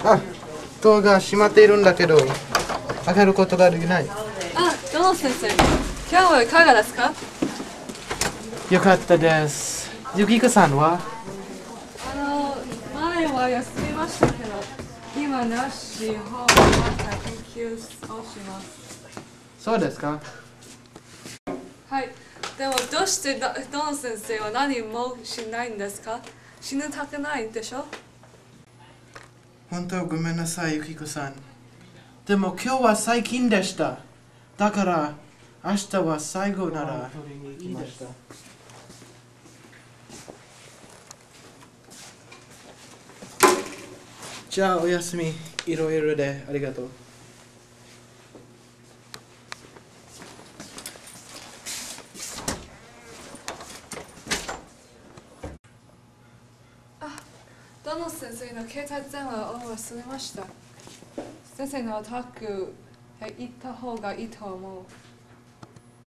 あ、ドアが閉まっているんだけど、開けることができない。あ、どの先生、今日はいかがですか？よかったです。ゆきこさんは？前は休みましたけど、今なし、ほうまた研究をします。そうですか？はい。でもどうしてどの先生は何もしないんですか？死にたくないんでしょ？本当ごめんなさい、ゆきこさん。でも今日は最近でした。だから明日は最後ならいいです。じゃあおやすみ。いろいろでありがとう。どの先生の携帯電話を忘れました。先生のお宅へ行った方がいいと思う。